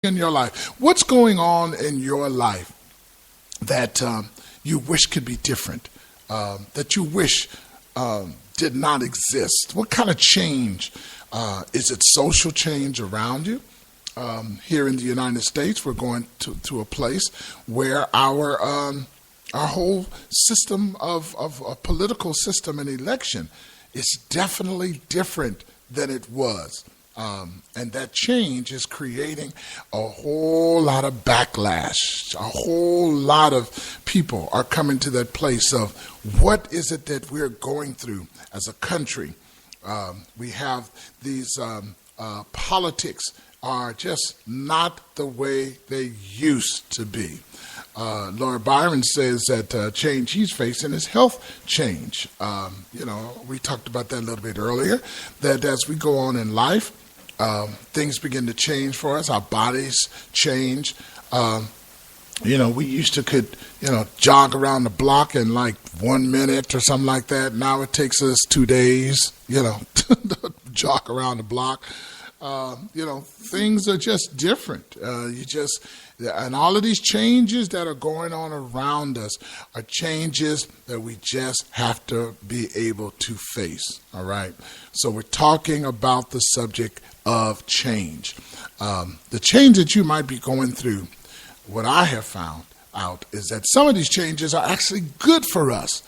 in your life? What's going on in your life that you wish could be different, that you wish did not exist? What kind of change? Is it social change around you? Here in the United States, we're going to a place where our whole system of a political system and election is definitely different than it was. And that change is creating a whole lot of backlash. A whole lot of people are coming to that place of what is it that we're going through as a country. We have these politics are just not the way they used to be. Lord Byron says that change he's facing is health change. We talked about that a little bit earlier, that as we go on in life, things begin to change for us. Our bodies change. We used to could jog around the block in like 1 minute or something like that. Now it takes us 2 days, to jog around the block. Things are just different. And all of these changes that are going on around us are changes that we just have to be able to face. All right. So we're talking about the subject of change. The change that you might be going through, what I have found out is that some of these changes are actually good for us.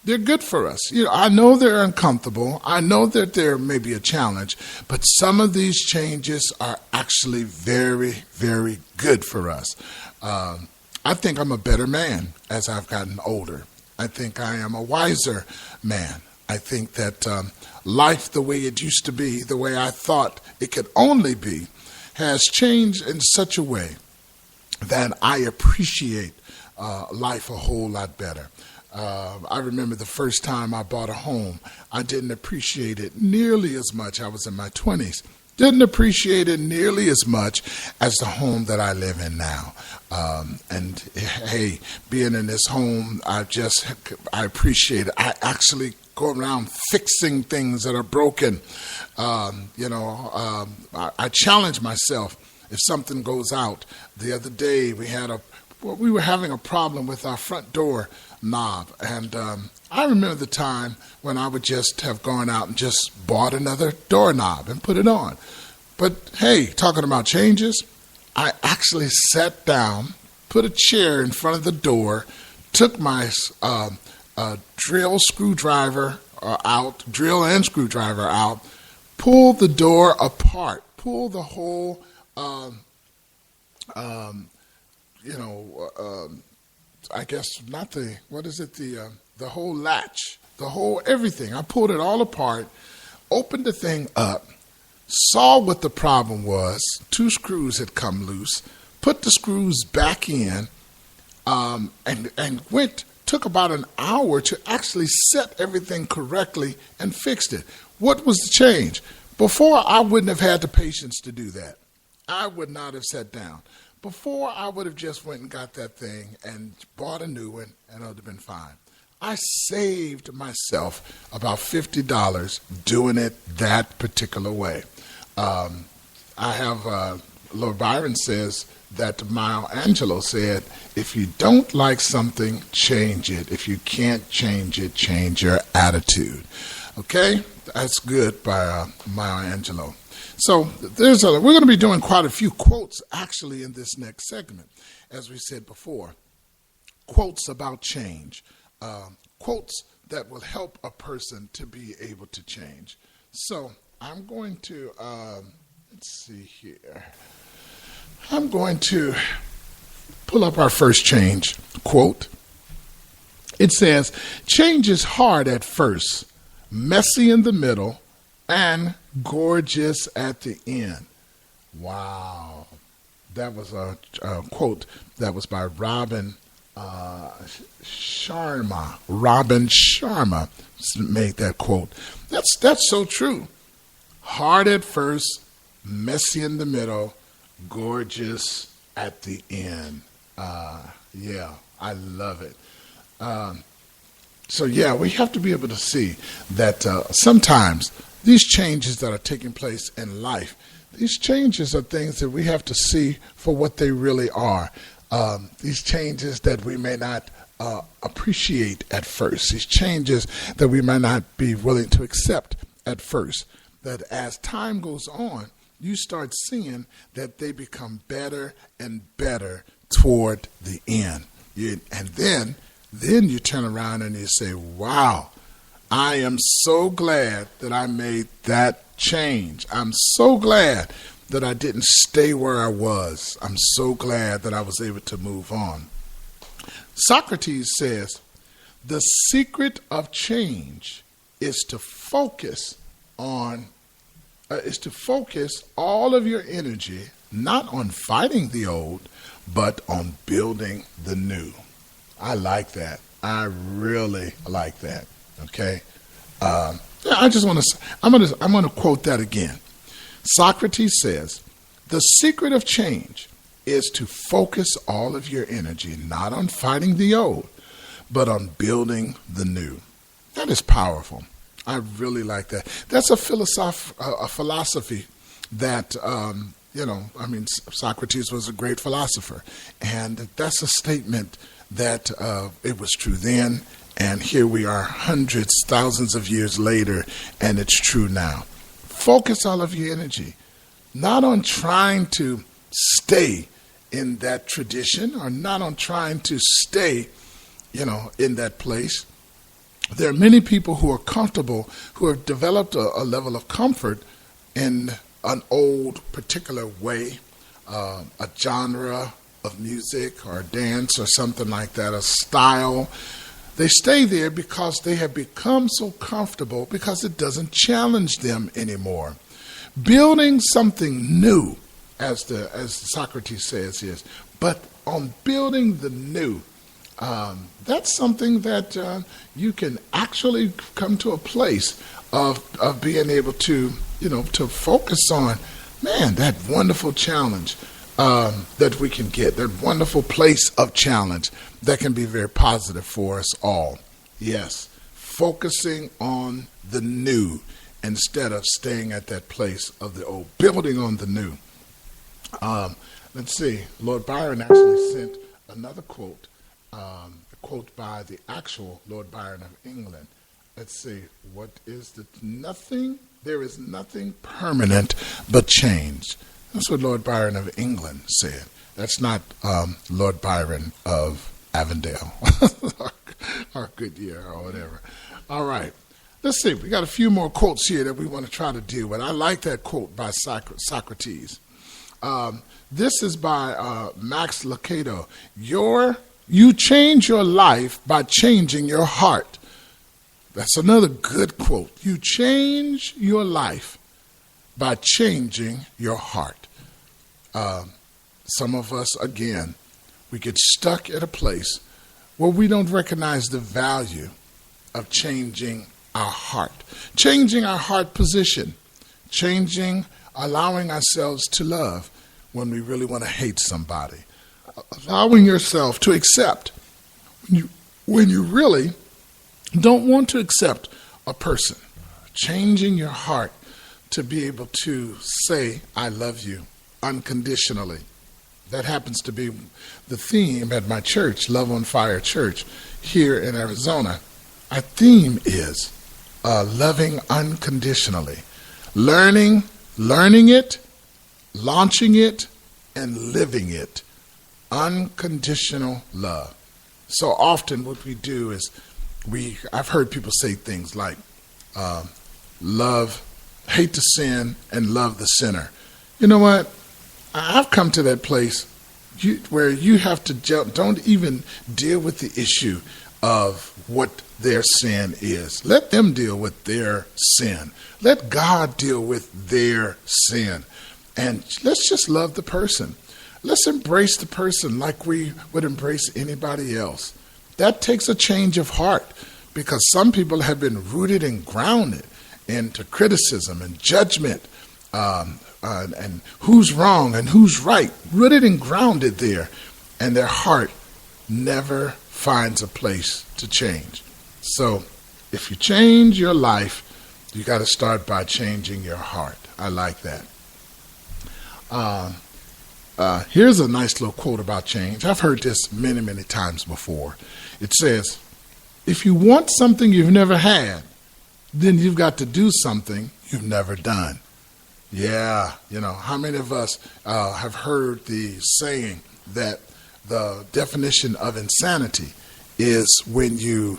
They're good for us. I know they're uncomfortable. I know that there may be a challenge, but some of these changes are actually very, very good for us. I think I'm a better man as I've gotten older. I think I am a wiser man. I think that life, the way it used to be, the way I thought it could only be, has changed in such a way that I appreciate life a whole lot better. I remember the first time I bought a home, I didn't appreciate it nearly as much. I was in my 20s. Didn't appreciate it nearly as much as the home that I live in now. And hey, being in this home, I appreciate it. I actually go around fixing things that are broken. I challenge myself if something goes out. The other day we were having a problem with our front door knob, and I remember the time when I would just have gone out and just bought another doorknob and put it on. But hey, talking about changes, I actually sat down, put a chair in front of the door, took my drill and screwdriver out, pulled the door apart, pulled the whole I guess not the whole latch, the whole everything. I pulled it all apart, opened the thing up, saw what the problem was. 2 screws had come loose, put the screws back in, and took about an hour to actually set everything correctly and fixed it. What was the change? Before, I wouldn't have had the patience to do that. I would not have sat down. Before, I would have just went and got that thing and bought a new one, and it would have been fine. I saved myself about $50 doing it that particular way. Lord Byron says that Maya Angelou said, if you don't like something, change it. If you can't change it, change your attitude. Okay? That's good by Maya Angelou. So we're going to be doing quite a few quotes actually in this next segment, as we said before. Quotes about change. Quotes that will help a person to be able to change. So I'm going to, let's see here. I'm going to pull up our first change quote. It says, change is hard at first, messy in the middle, and gorgeous at the end. Wow. That was a quote that was by Robin Sharma. Robin Sharma made that quote. That's so true. Hard at first, messy in the middle, gorgeous at the end. Yeah, I love it. So yeah, we have to be able to see that sometimes these changes that are taking place in life, these changes are things that we have to see for what they really are. These changes that we may not appreciate at first, these changes that we might not be willing to accept at first, that as time goes on, you start seeing that they become better and better toward the end. And then you turn around and you say, wow, I am so glad that I made that change. I'm so glad that I didn't stay where I was. I'm so glad that I was able to move on. Socrates says, the secret of change is to focus all of your energy, not on fighting the old, but on building the new. I like that. I really like that. Okay. I'm going to quote that again. Socrates says, the secret of change is to focus all of your energy, not on fighting the old, but on building the new. That is powerful. I really like that. That's a philosophy that, Socrates was a great philosopher. And that's a statement that it was true then. And here we are hundreds, thousands of years later, and it's true now. Focus all of your energy, not on trying to stay in that tradition or not on trying to stay, in that place. There are many people who are comfortable, who have developed a level of comfort in an old particular way, a genre of music or dance or something like that, a style. They stay there because they have become so comfortable because it doesn't challenge them anymore. Building something new, as Socrates says, is, but on building the new, that's something that you can actually come to a place of being able to, to focus on, that wonderful challenge that we can get, that wonderful place of challenge that can be very positive for us all. Yes, focusing on the new instead of staying at that place of the old, building on the new. Let's see, Lord Byron actually sent another quote, a quote by the actual Lord Byron of England. Let's see, what is there is nothing permanent but change. That's what Lord Byron of England said. That's not Lord Byron of Avondale or Goodyear or whatever. All right. Let's see. We got a few more quotes here that we want to try to deal with. I like that quote by Socrates. This is by Max Lucado. You change your life by changing your heart. That's another good quote. You change your life by changing your heart. Some of us, again, we get stuck at a place where we don't recognize the value of changing our heart position, allowing ourselves to love when we really want to hate somebody, allowing yourself to accept when you really don't want to accept a person, changing your heart to be able to say, I love you unconditionally. That happens to be the theme at my church, Love on Fire Church, here in Arizona. Our theme is loving unconditionally, learning it, launching it, and living it. Unconditional love. So often what we do is I've heard people say things like hate the sin and love the sinner. You know what? I've come to that place where you have to don't even deal with the issue of what their sin is. Let them deal with their sin. Let God deal with their sin. And let's just love the person. Let's embrace the person like we would embrace anybody else. That takes a change of heart because some people have been rooted and grounded into criticism and judgment and who's wrong and who's right, rooted and grounded there, and their heart never finds a place to change. So if you change your life, you got to start by changing your heart. I like that. Here's a nice little quote about change. I've heard this many, many times before. It says, if you want something you've never had, then you've got to do something you've never done. Yeah, how many of us have heard the saying that the definition of insanity is when you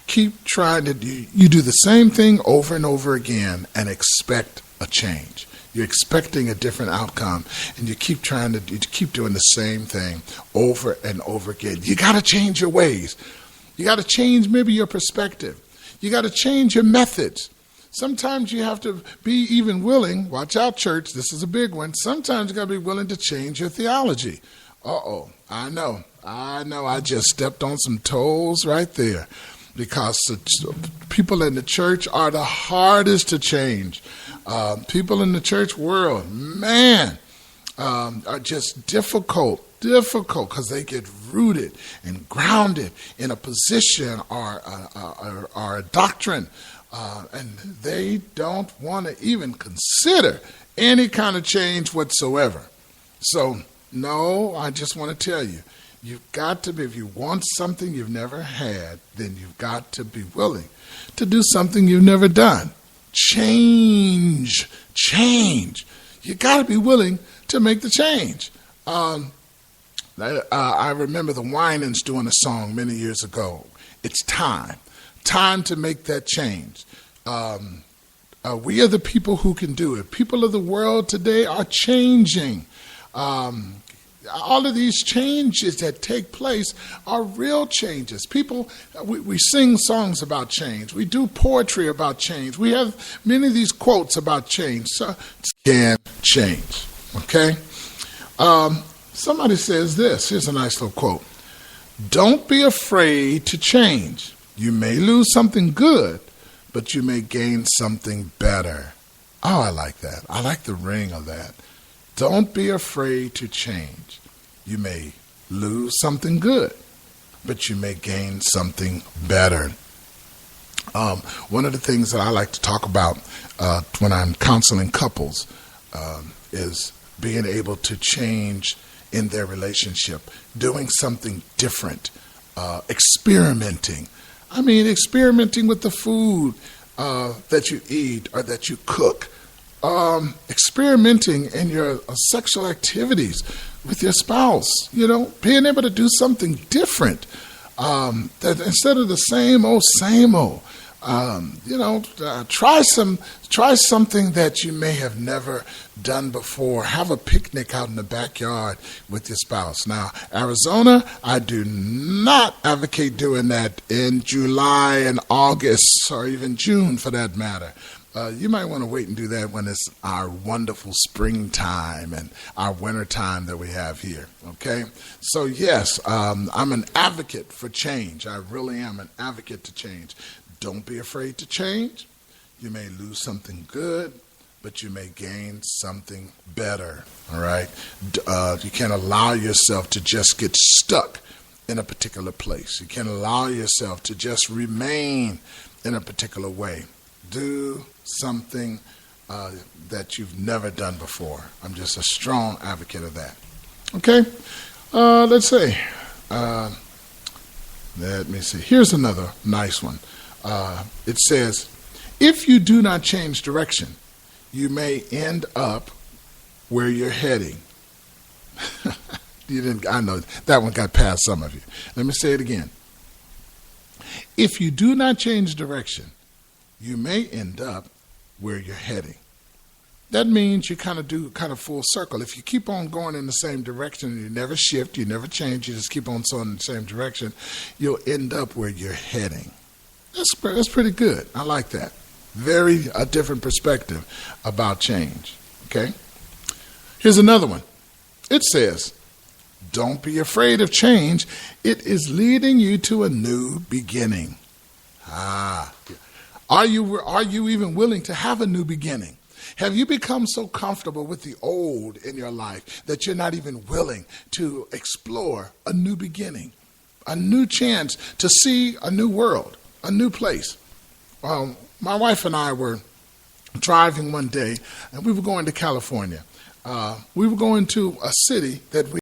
keep trying to you do the same thing over and over again and expect a change. You're expecting a different outcome, and you keep doing the same thing over and over again. You got to change your ways. You got to change maybe your perspective. You got to change your methods. Sometimes you have to be even willing, watch out, church, this is a big one. Sometimes you got to be willing to change your theology. I know, I just stepped on some toes right there, because people in the church are the hardest to change. People in the church world, man, are just difficult because they get rooted and grounded in a position or a doctrine, and they don't want to even consider any kind of change whatsoever. So, no, I just want to tell you, you've got to be, if you want something you've never had, then you've got to be willing to do something you've never done. Change. You got to be willing to make the change. I remember the Winans doing a song many years ago. It's time to make that change. We are the people who can do it. People of the world today are changing. All of these changes that take place are real changes. People, we sing songs about change. We do poetry about change. We have many of these quotes about change. So, can change, okay? Somebody says this. Here's a nice little quote. Don't be afraid to change. You may lose something good, but you may gain something better. Oh, I like that. I like the ring of that. Don't be afraid to change. You may lose something good, but you may gain something better. One of the things that I like to talk about when I'm counseling couples is being able to change in their relationship, doing something different, experimenting. I mean, experimenting with the food that you eat or that you cook. Experimenting in your sexual activities with your spouse, being able to do something different, that instead of the same old, try something that you may have never done before. Have a picnic out in the backyard with your spouse. Now, Arizona, I do not advocate doing that in July and August, or even June for that matter. You might want to wait and do that when it's our wonderful springtime and our winter time that we have here, okay? So, yes, I'm an advocate for change. I really am an advocate to change. Don't be afraid to change. You may lose something good, but you may gain something better, all right? You can't allow yourself to just get stuck in a particular place. You can't allow yourself to just remain in a particular way. Do something that you've never done before. I'm just a strong advocate of that. Okay? Let's see. Let me see. Here's another nice one. It says, if you do not change direction, you may end up where you're heading. I know that one got past some of you. Let me say it again. If you do not change direction, you may end up where you're heading. That means you kind of full circle. If you keep on going in the same direction, you never shift, you never change, you just keep on going in the same direction, you'll end up where you're heading. That's pretty good. I like that. A different perspective about change. Okay? Here's another one. It says, don't be afraid of change. It is leading you to a new beginning. Are you even willing to have a new beginning? Have you become so comfortable with the old in your life that you're not even willing to explore a new beginning, a new chance to see a new world, a new place? My wife and I were driving one day, and we were going to California. We were going to a city that we